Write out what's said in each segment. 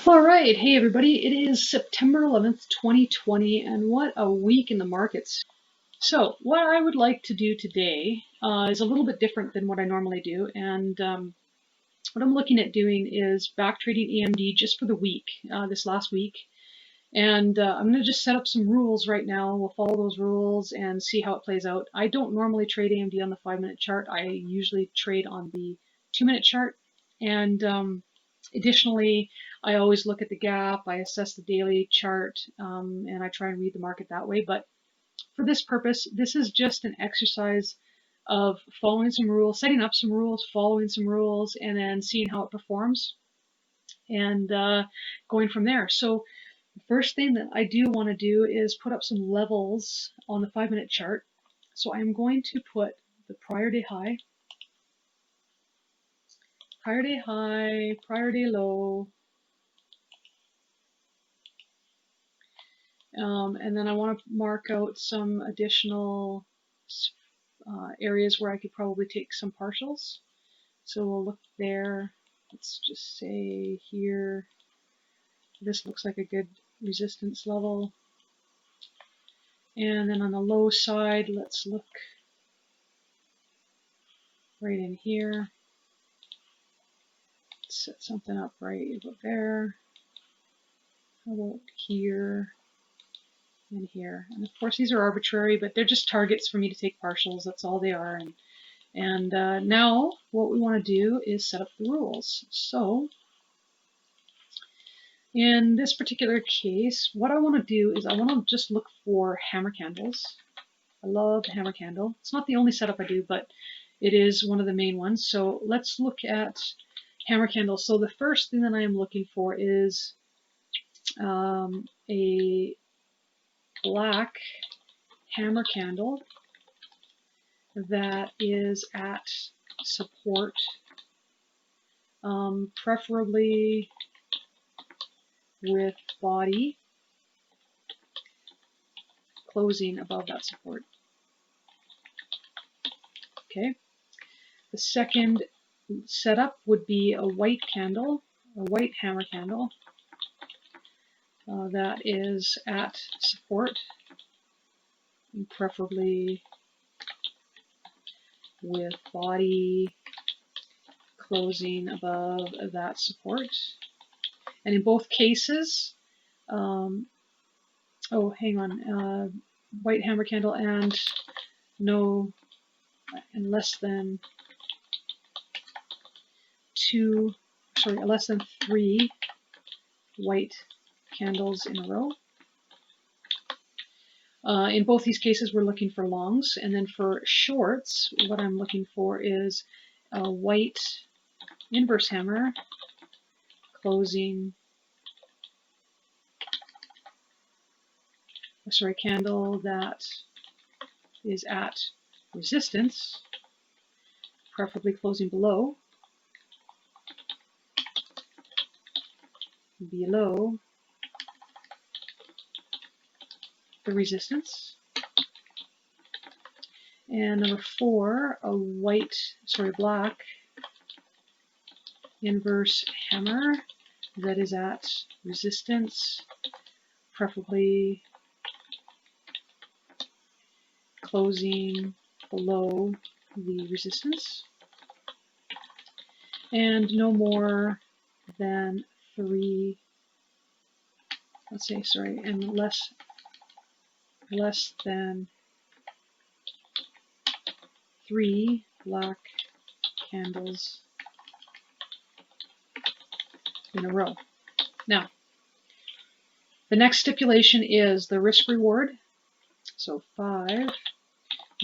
All right, hey everybody, it is September 11th, 2020, and what a week in the markets. So what I would like to do today is a little bit different than what I normally do, and what I'm looking at doing is backtrading AMD just for the week, this last week, and I'm going to just set up some rules right now. We'll follow those rules and see how it plays out. I don't normally trade AMD on the 5-minute chart. I usually trade on the 2-minute chart, and additionally, I always look at the gap, I assess the daily chart, and I try and read the market that way. But for this purpose, this is just an exercise of following some rules, setting up some rules, following some rules, and then seeing how it performs and going from there. So the first thing that I do want to do is put up some levels on the 5-minute chart. So I'm going to put the prior day high, prior day low, and then I want to mark out some additional areas where I could probably take some partials. So we'll look there. Let's just say here, this looks like a good resistance level. And then on the low side, let's look right in here. Let's set something up right about there. How about here and here? And of course these are arbitrary, but they're just targets for me to take partials. That's all they are. And now what we want to do is set up the rules. So in this particular case, what I want to do is I want to just look for hammer candles. I love the hammer candle. It's not the only setup I do, but it is one of the main ones. So let's look at hammer candles. So the first thing that I am looking for is a black hammer candle that is at support, preferably with body closing above that support. Okay. The second setup would be a white candle, a white hammer candle that is at support, and preferably with body closing above that support. And in both cases, oh, hang on, white hammer candle and less than less than 3 white candles in a row. In both these cases, we're looking for longs, and then for shorts, what I'm looking for is a white inverse hammer closing, candle that is at resistance, preferably closing below the resistance. And number 4, a black inverse hammer that is at resistance, preferably closing below the resistance, and no more than 3, and less than 3 black candles in a row. Now, the next stipulation is the risk reward. So 5,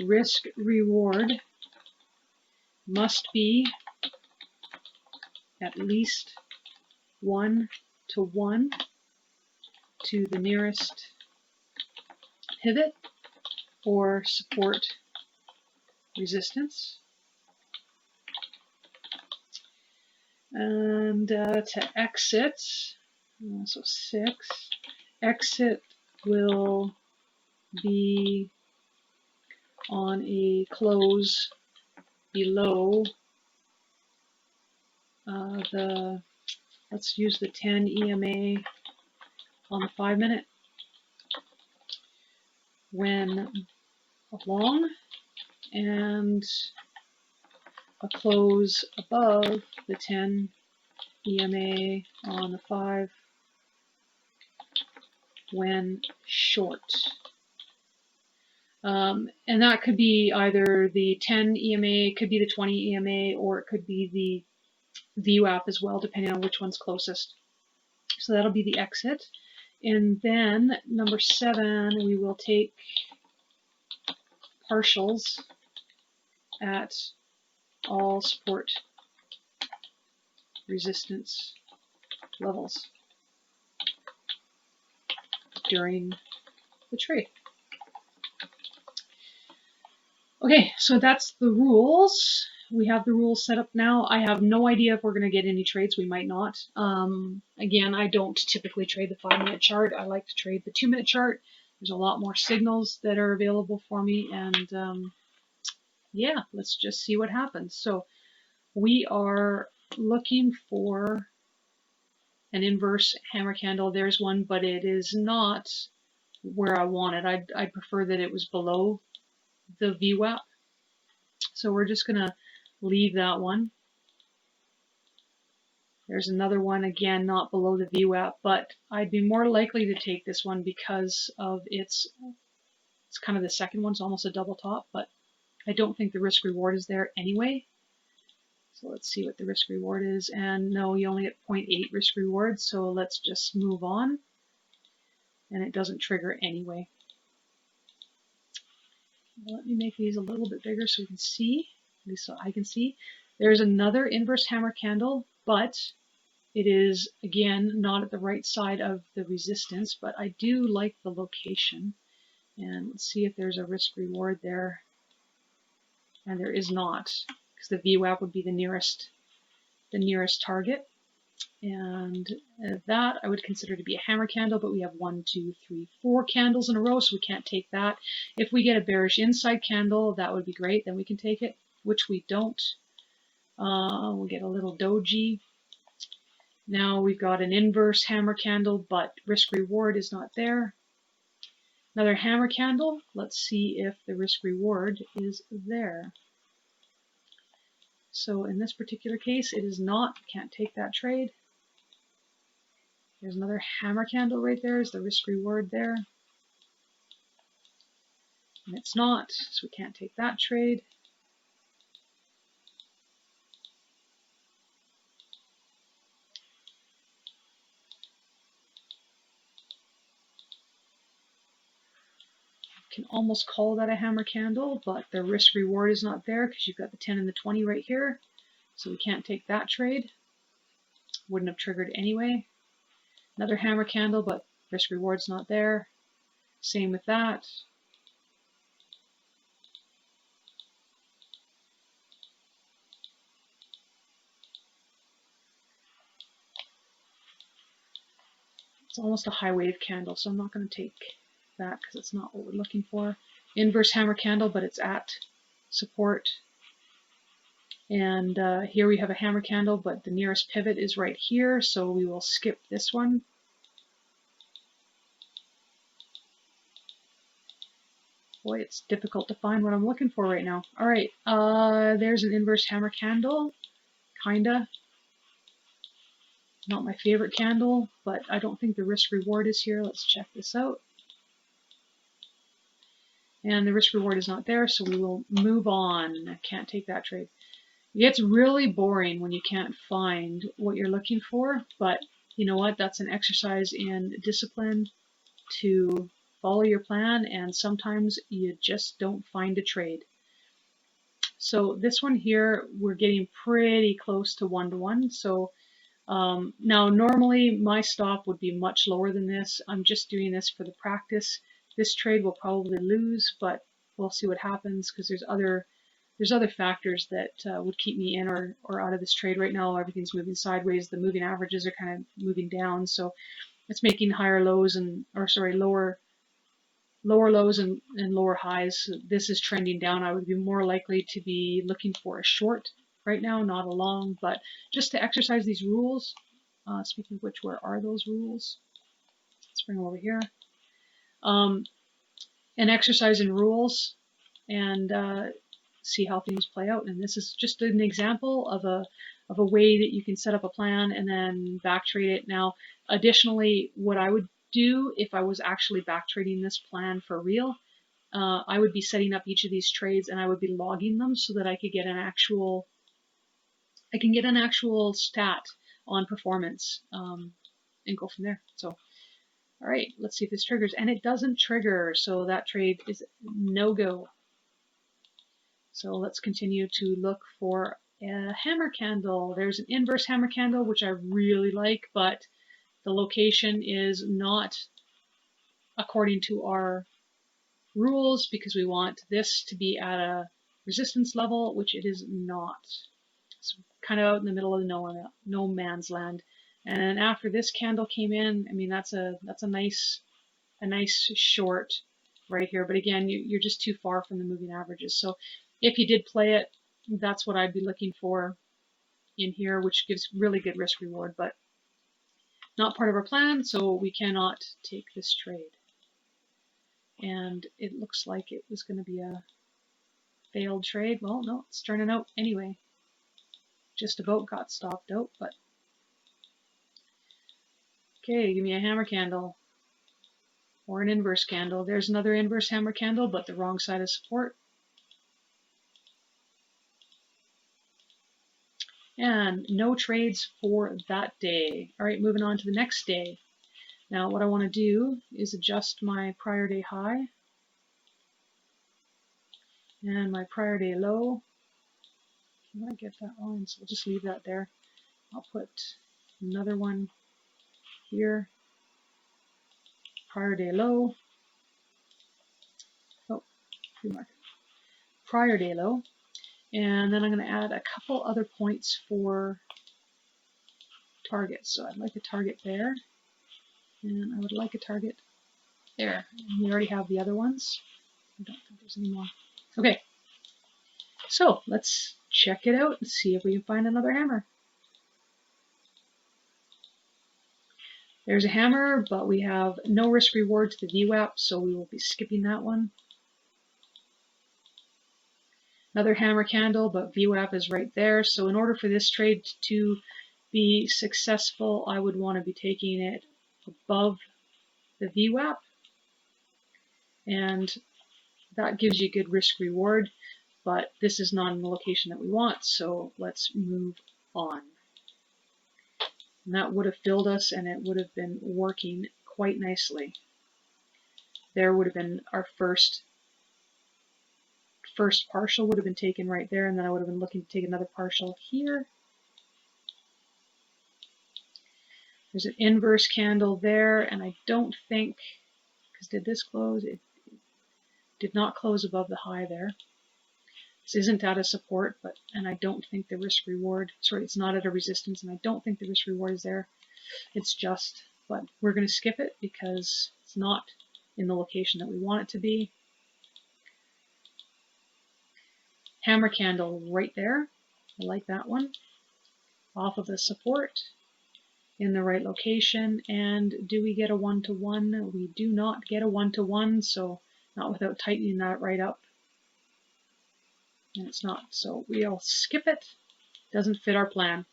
risk reward must be at least 1-to-1 to the nearest pivot or support resistance. And to exit, so 6, exit will be on a close below the Let's use the 10 EMA on the 5-minute. When long and a close above the 10 EMA on the 5 when short. And that could be either the 10 EMA, could be the 20 EMA, or it could be the VWAP as well, depending on which one's closest. So that'll be the exit. And then number 7, we will take partials at all support resistance levels during the trade. Okay, so that's the rules. We have the rules set up now. I have no idea if we're going to get any trades. We might not. Again, I don't typically trade the 5-minute chart. I like to trade the 2-minute chart. There's a lot more signals that are available for me, and yeah, let's just see what happens. So we are looking for an inverse hammer candle. There's one, but it is not where I want it. I'd prefer that it was below the VWAP. So we're just going to leave that one. There's another one, again, not below the VWAP, but I'd be more likely to take this one because of it's kind of the second one's almost a double top, but I don't think the risk reward is there anyway. So let's see what the risk reward is. And no, you only get 0.8 risk reward, so let's just move on. And it doesn't trigger anyway. Let me make these a little bit bigger so we can see, at least so I can see. There's another inverse hammer candle, but it is, again, not at the right side of the resistance, but I do like the location. And let's see if there's a risk reward there. And there is not, because the VWAP would be the nearest target. And that I would consider to be a hammer candle, but we have 1, 2, 3, 4 candles in a row, so we can't take that. If we get a bearish inside candle, that would be great, then we can take it, which we don't. We'll get a little doji. Now we've got an inverse hammer candle, but risk reward is not there. Another hammer candle. Let's see if the risk reward is there. So in this particular case, it is not. Can't take that trade. There's another hammer candle right there. Is the risk reward there? And it's not, so we can't take that trade. Can almost call that a hammer candle, but the risk reward is not there because you've got the 10 and the 20 right here. So we can't take that trade. Wouldn't have triggered anyway. Another hammer candle, but risk reward's not there. Same with that. It's almost a high wave candle, so I'm not going to take that because it's not what we're looking for. Inverse hammer candle, but it's at support. And here we have a hammer candle, but the nearest pivot is right here, so we will skip this one. Boy, it's difficult to find what I'm looking for right now. All right, there's an inverse hammer candle, kinda. Not my favorite candle, but I don't think the risk reward is here. Let's check this out. And the risk reward is not there, so we will move on. I can't take that trade. It gets really boring when you can't find what you're looking for, but you know what? That's an exercise in discipline to follow your plan, and sometimes you just don't find a trade. So this one here, we're getting pretty close to 1-to-1. So now normally my stop would be much lower than this. I'm just doing this for the practice. This trade will probably lose, but we'll see what happens because there's other factors that would keep me in or out of this trade. Right now everything's moving sideways. The moving averages are kind of moving down, so it's making higher lows and lower lows and lower highs. This is trending down. I would be more likely to be looking for a short right now, not a long, but just to exercise these rules, Speaking of which, where are those rules? Let's bring them over here. An exercise in rules and see how things play out. And this is just an example of a way that you can set up a plan and then back trade it. Now, additionally, what I would do if I was actually back trading this plan for real, I would be setting up each of these trades and I would be logging them so that I could get an actual stat on performance and go from there. So, all right, let's see if this triggers. And it doesn't trigger, so that trade is no-go. So let's continue to look for a hammer candle. There's an inverse hammer candle, which I really like, but the location is not according to our rules because we want this to be at a resistance level, which it is not. It's kind of out in the middle of no man's land. And after this candle came in, I mean, that's a nice short right here. But again, you're just too far from the moving averages. So if you did play it, that's what I'd be looking for in here, which gives really good risk reward, but not part of our plan, so we cannot take this trade. And it looks like it was going to be a failed trade. Well, no, it's turning out anyway. Just about got stopped out, but okay, give me a hammer candle or an inverse candle. There's another inverse hammer candle, but the wrong side of support. And no trades for that day. All right, moving on to the next day. Now what I want to do is adjust my prior day high and my prior day low. Can I get that line? So we'll just leave that there. I'll put another one here. Prior day low. Oh, pre-market. Prior day low. And then I'm going to add a couple other points for targets. So I'd like a target there. And I would like a target there. And we already have the other ones. I don't think there's any more. Okay. So let's check it out and see if we can find another hammer. There's a hammer, but we have no risk reward to the VWAP, so we will be skipping that one. Another hammer candle, but VWAP is right there. So in order for this trade to be successful, I would want to be taking it above the VWAP. And that gives you good risk reward, but this is not in the location that we want, so let's move on. And that would have filled us and it would have been working quite nicely. There would have been our first partial would have been taken right there, and then I would have been looking to take another partial here. There's an inverse candle there, and I don't think, because did this close? It did not close above the high there. This isn't at a support, and I don't think the risk reward, sorry, it's not at a resistance, and I don't think the risk reward is there. It's just, but we're going to skip it because it's not in the location that we want it to be. Hammer candle right there. I like that one. Off of the support in the right location. And do we get a one-to-one? We do not get a one-to-one, so not without tightening that right up. And it's not, so we'll skip it. Doesn't fit our plan.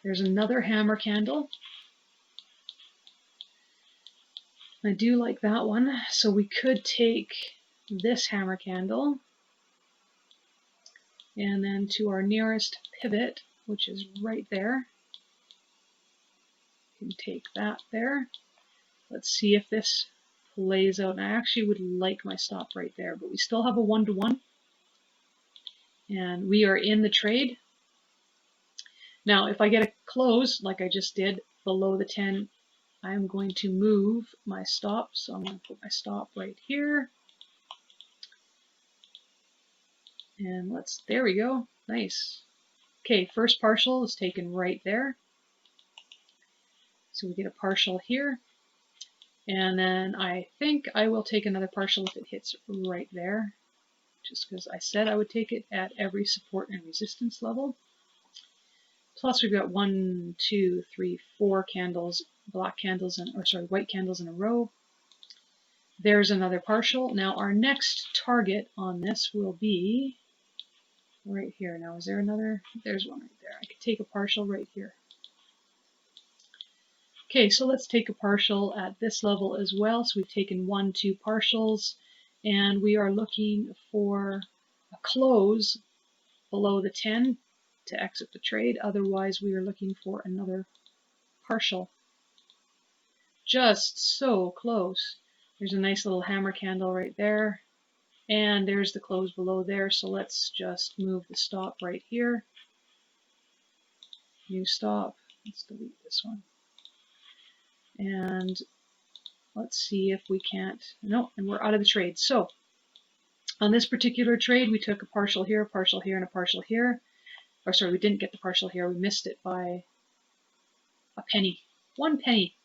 There's another hammer candle. I do like that one. So we could take this hammer candle and then to our nearest pivot, which is right there. You can take that there. Let's see if this plays out. And I actually would like my stop right there, but we still have a one-to-one. And we are in the trade. Now, if I get a close, like I just did, below the 10, I'm going to move my stop. So I'm going to put my stop right here. And there we go. Nice. Okay, first partial is taken right there. So we get a partial here. And then I think I will take another partial if it hits right there. just because I said I would take it at every support and resistance level. Plus we've got 1, 2, 3, 4 candles, white candles in a row. There's another partial. Now our next target on this will be right here. Now is there another? There's one right there. I could take a partial right here. Okay, so let's take a partial at this level as well. So we've taken 1, 2 partials, and we are looking for a close below the 10 to exit the trade. Otherwise, we are looking for another partial. Just so close. There's a nice little hammer candle right there, and there's the close below there. So let's just move the stop right here. New stop. Let's delete this one. And let's see if we can't, no, and we're out of the trade. So on this particular trade, we took a partial here, and a partial here. Or sorry, we didn't get the partial here. We missed it by a penny, 1 penny.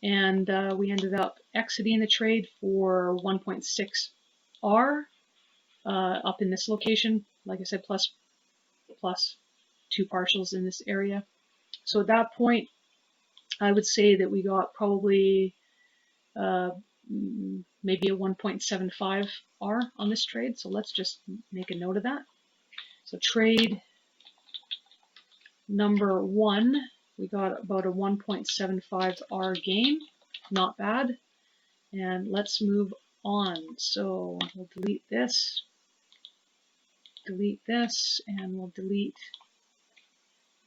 And we ended up exiting the trade for 1.6 R up in this location. Like I said, plus 2 partials in this area. So at that point, I would say that we got probably maybe a 1.75 R on this trade. So let's just make a note of that. So trade number 1, we got about a 1.75 R gain. Not bad. And let's move on. So we'll delete this, and we'll delete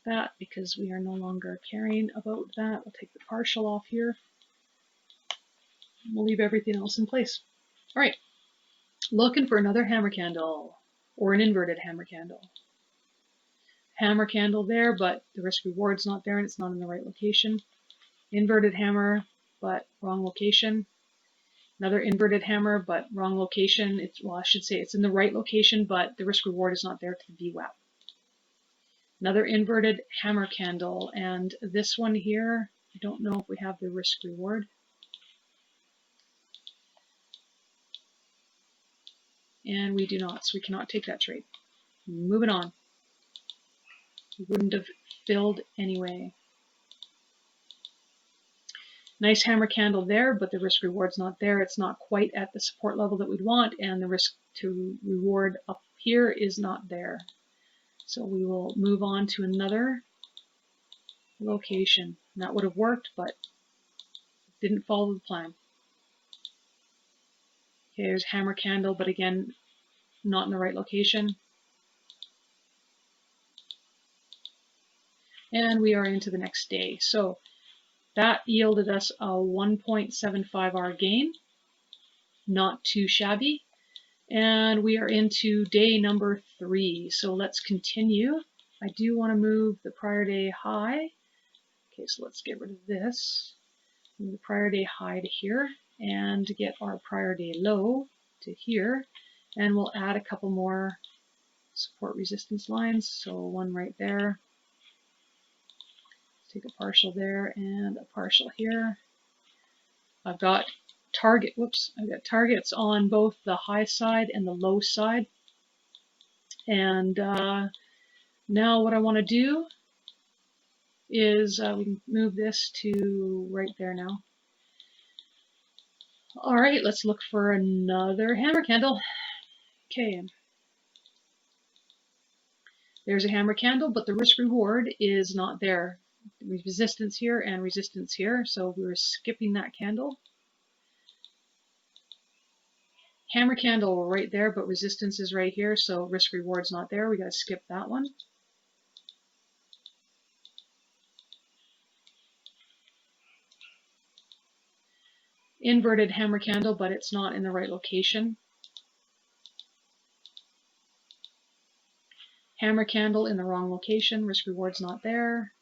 that because we are no longer caring about that. We'll take the partial off here. We'll leave everything else in place. All right, looking for another hammer candle or an inverted hammer candle. Hammer candle there, but the risk reward's not there and it's not in the right location. Inverted hammer, but wrong location. Another inverted hammer, but wrong location. Well, I should say it's in the right location, but the risk reward is not there to the VWAP. Another inverted hammer candle, and this one here, I don't know if we have the risk reward. And we do not, so we cannot take that trade. Moving on. We wouldn't have filled anyway. Nice hammer candle there, but the risk reward's not there. It's not quite at the support level that we'd want, and the risk to reward up here is not there. So we will move on to another location. And that would have worked, but didn't follow the plan. Okay, there's hammer candle, but again, not in the right location. And we are into the next day. So that yielded us a 1.75 R gain. Not too shabby. And we are into day number 3. So let's continue. I do want to move the prior day high. Okay, so let's get rid of this. Move the prior day high to here and get our prior day low to here. And we'll add a couple more support resistance lines. So one right there. Take a partial there and a partial here. I've got targets on both the high side and the low side. And now what I want to do is we can move this to right there now. All right, let's look for another hammer candle. Okay. There's a hammer candle, but the risk reward is not there. Resistance here and resistance here, so we were skipping that candle. Hammer candle right there, but resistance is right here, so risk reward's not there. We got to skip that one. Inverted hammer candle, but it's not in the right location. Hammer candle in the wrong location, risk reward's not there.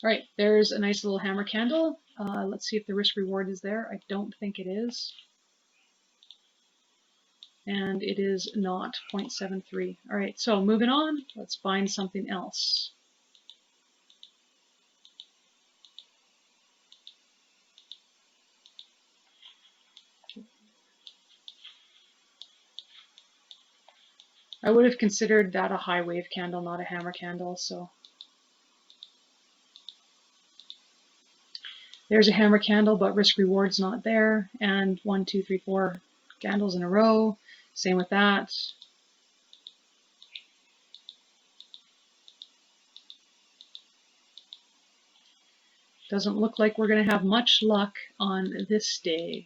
All right, there's a nice little hammer candle. Let's see if the risk reward is there. I don't think it is. And it is not 0.73. All right, so moving on, let's find something else. I would have considered that a high wave candle, not a hammer candle. So there's a hammer candle, but risk reward's not there. And 1, 2, 3, 4 candles in a row. Same with that. Doesn't look like we're going to have much luck on this day.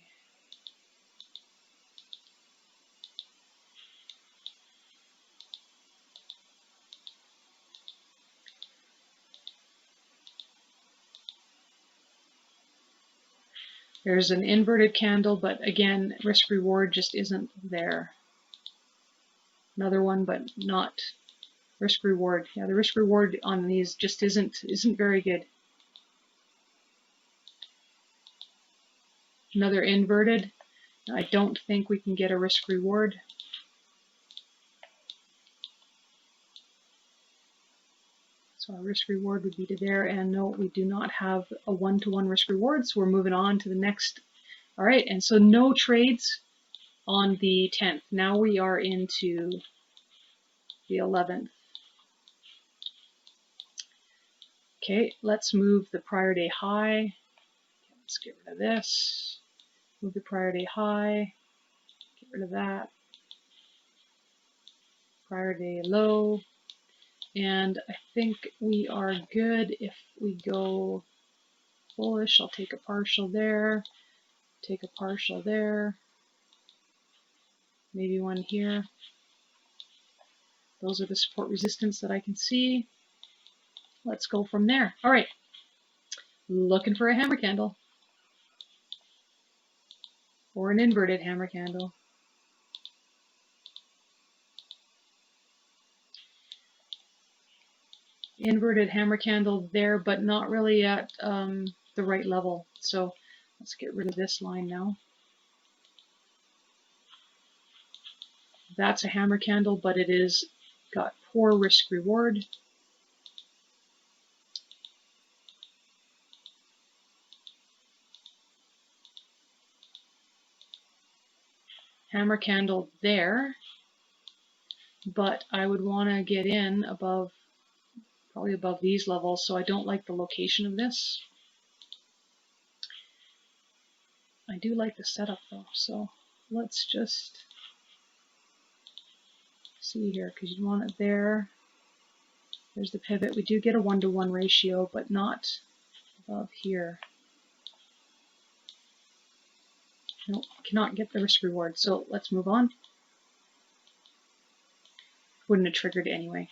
There's an inverted candle, but again, risk reward just isn't there. Another one, but not risk reward. Yeah, the risk reward on these just isn't very good. Another inverted. I don't think we can get a risk reward. So our risk reward would be to there, and no, we do not have a one-to-one risk reward, so we're moving on to the next. All right, and so no trades on the 10th. Now we are into the 11th. Okay, let's move the prior day high. Let's get rid of this. Move the prior day high. Get rid of that. Prior day low. And I think we are good if we go bullish. I'll take a partial there. Take a partial there. Maybe one here. Those are the support resistance that I can see. Let's go from there. All right. Looking for a hammer candle. Or an inverted hammer candle. Inverted hammer candle there, but not really at the right level. So let's get rid of this line now. That's a hammer candle, but it is got poor risk reward. Hammer candle there, but I would want to get in above, probably above these levels, so I don't like the location of this. I do like the setup though, so let's just see here, because you want it there. There's the pivot. We do get a 1-to-1 ratio, but not above here. Nope, cannot get the risk reward, so let's move on. Wouldn't have triggered anyway.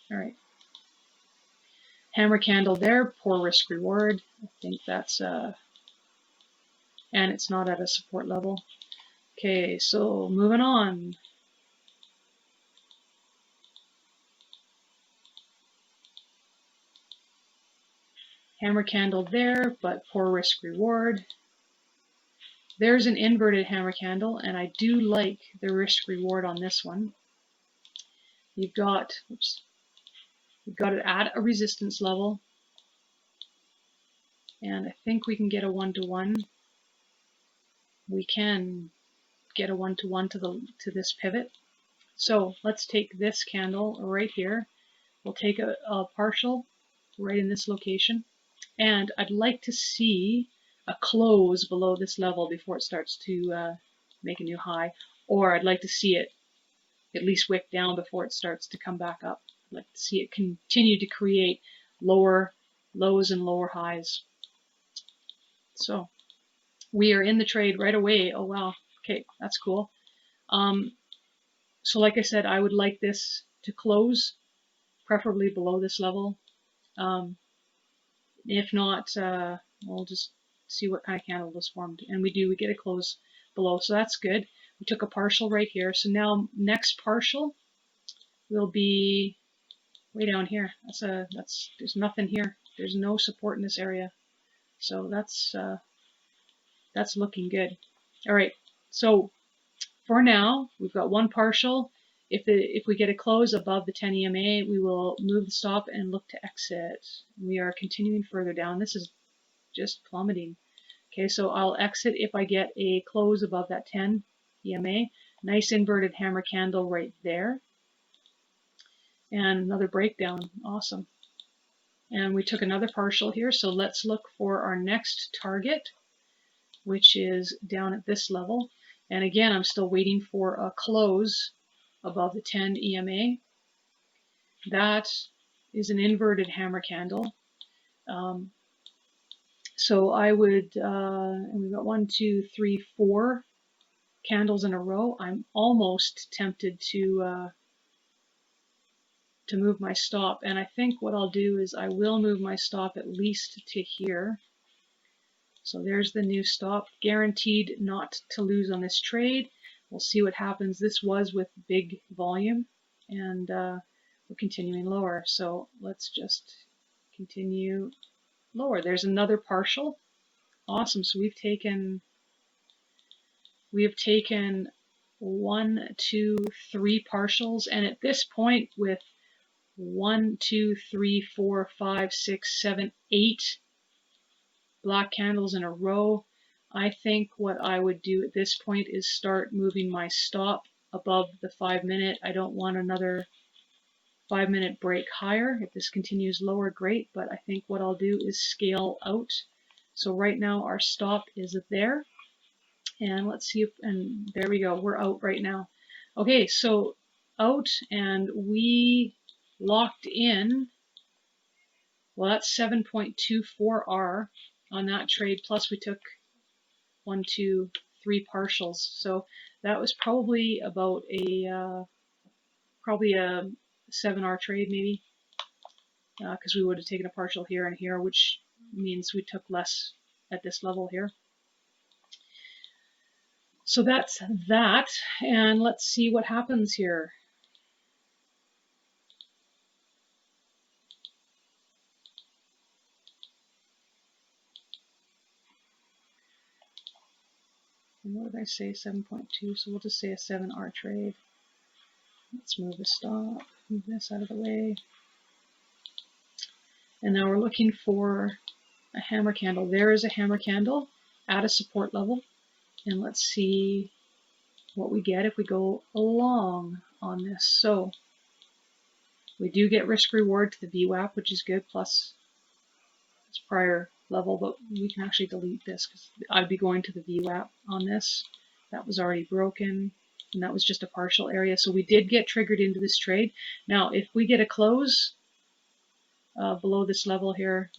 All right. Hammer candle there, poor risk reward. I think that's, and it's not at a support level. Okay, so moving on. Hammer candle there, but poor risk reward. There's an inverted hammer candle, and I do like the risk reward on this one. You've got, oops, you've got it at a resistance level, and I think we can get a 1-to-1. We can get a 1-to-1 to this pivot. So let's take this candle right here. We'll take a partial right in this location, and I'd like to see a close below this level before it starts to make a new high, or I'd like to see it at least wick down before it starts to come back up. I'd like to see it continue to create lower lows and lower highs. So we are in the trade right away. Oh wow, okay, that's cool. So like I said, I would like this to close, preferably below this level. If not, we'll just see what kind of candle was formed. And we get a close below, so that's good. We took a partial right here. So now next partial will be way down here. There's nothing here. There's no support in this area. So that's looking good. All right. So for now, we've got one partial. If we get a close above the 10 EMA, we will move the stop and look to exit. We are continuing further down. This is just plummeting. Okay, so I'll exit if I get a close above that 10 EMA. Nice inverted hammer candle right there. And another breakdown. Awesome. And we took another partial here, so let's look for our next target, which is down at this level. And again, I'm still waiting for a close above the 10 EMA. That is an inverted hammer candle. So I would, and we've got 1, 2, 3, 4 candles in a row. I'm almost tempted to move my stop, and I think what I'll do is I will move my stop at least to here. So there's the new stop, guaranteed not to lose on this trade. We'll see what happens. This was with big volume, and we're continuing lower. So let's just continue lower. There's another partial. Awesome. So we have taken 1, 2, 3 partials, and at this point with 1, 2, 3, 4, 5, 6, 7, 8 black candles in a row, I think what I would do at this point is start moving my stop above the 5-minute. I don't want another 5-minute break higher. If this continues lower, great, but I think what I'll do is scale out. So right now our stop is there, and let's see if, and there we go, we're out right now. Okay, so out, and we locked in, well, that's 7.24R on that trade, plus we took 1, 2, 3 partials. So that was probably about a 7R trade maybe, because we would have taken a partial here and here, which means we took less at this level here. So that's that, and let's see what happens here. And what did I say, 7.2, so we'll just say a 7R trade. Let's move the stop, move this out of the way. And now we're looking for a hammer candle. There is a hammer candle at a support level. And let's see what we get if we go long on this. So we do get risk reward to the VWAP, which is good, plus this prior level, but we can actually delete this because I'd be going to the VWAP on this. That was already broken, and that was just a partial area. So we did get triggered into this trade. Now, if we get a close below this level here,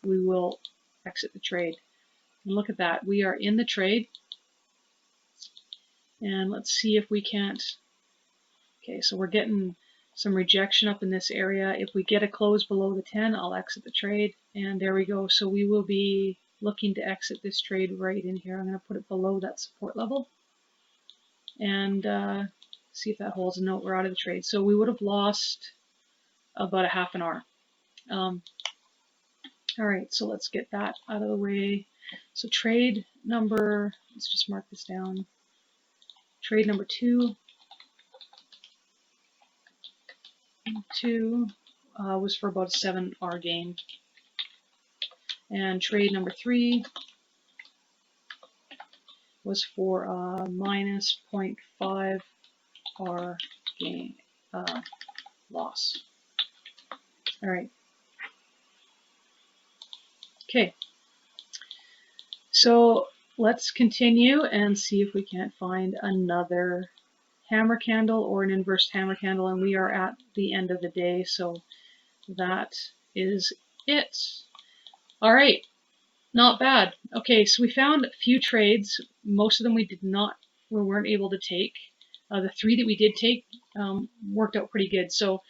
we will exit the trade. And look at that, we are in the trade. And let's see if we can't, okay, so we're getting some rejection up in this area. If we get a close below the 10, I'll exit the trade, and there we go. So we will be looking to exit this trade right in here. I'm going to put it below that support level and see if that holds. No, we're out of the trade. So we would have lost about a half an hour. All right, so let's get that out of the way. So trade number, let's just mark this down. Trade number 2 was for about a 7R gain. And trade number 3 was for a minus 0.5R gain, loss. All right. Okay. So let's continue and see if we can't find another hammer candle or an inverse hammer candle, and we are at the end of the day, so that is it. All right, not bad. Okay, so we found a few trades. Most of them we weren't able to take. The 3 that we did take worked out pretty good. So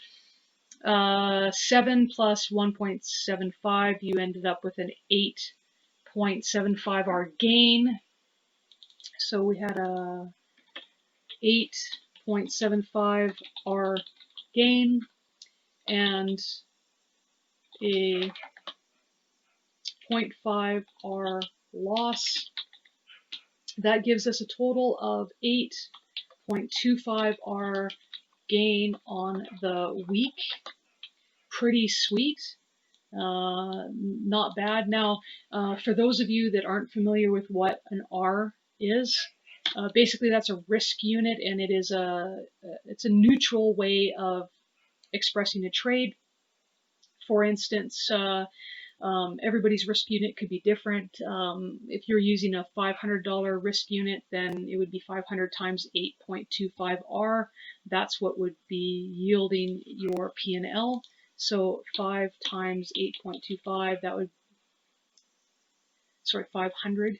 7 plus 1.75, you ended up with an 8.75R gain. So we had a 8.75R gain and a 0.5R loss. That gives us a total of 8.25R gain on the week. Pretty sweet. Not bad. Now, for those of you that aren't familiar with what an R is, basically that's a risk unit, and it's a neutral way of expressing a trade. For instance, everybody's risk unit could be different. If you're using a $500 risk unit, then it would be 500 times 8.25R. That's what would be yielding your P&L. So 5 times 8.25, that would, sorry, 500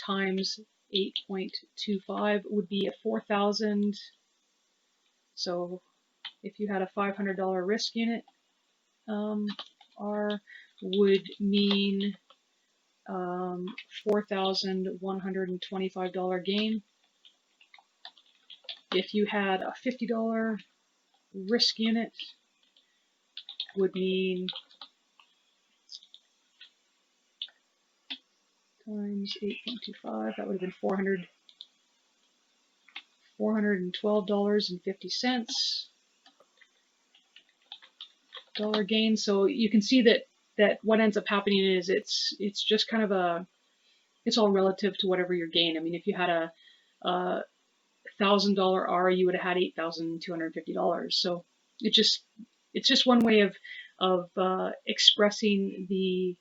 times 8.25 would be a 4,000. So if you had a $500 risk unit, R would mean $4,125 gain. If you had a $50 risk unit, would mean times 8.25, that would have been $412.50 gain. So you can see that what ends up happening is it's just kind of it's all relative to whatever your gain. I mean, if you had a $1,000 R, you would have had $8,250. So it's just one way of expressing the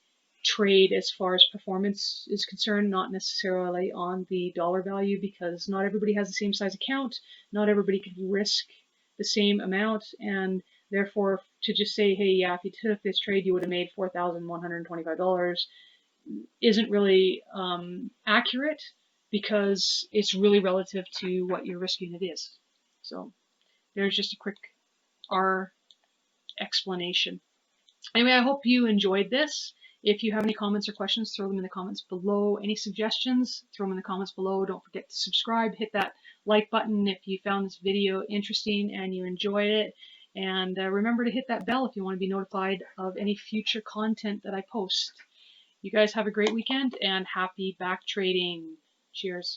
trade as far as performance is concerned, not necessarily on the dollar value, because not everybody has the same size account, not everybody can risk the same amount, and therefore to just say, hey, yeah, if you took this trade, you would have made $4,125 isn't really accurate, because it's really relative to what your risk unit is. So there's just a quick R explanation. Anyway, I hope you enjoyed this. If you have any comments or questions, throw them in the comments below. Any suggestions, throw them in the comments below. Don't forget to subscribe. Hit that like button if you found this video interesting and you enjoyed it. And remember to hit that bell if you want to be notified of any future content that I post. You guys have a great weekend and happy back trading. Cheers.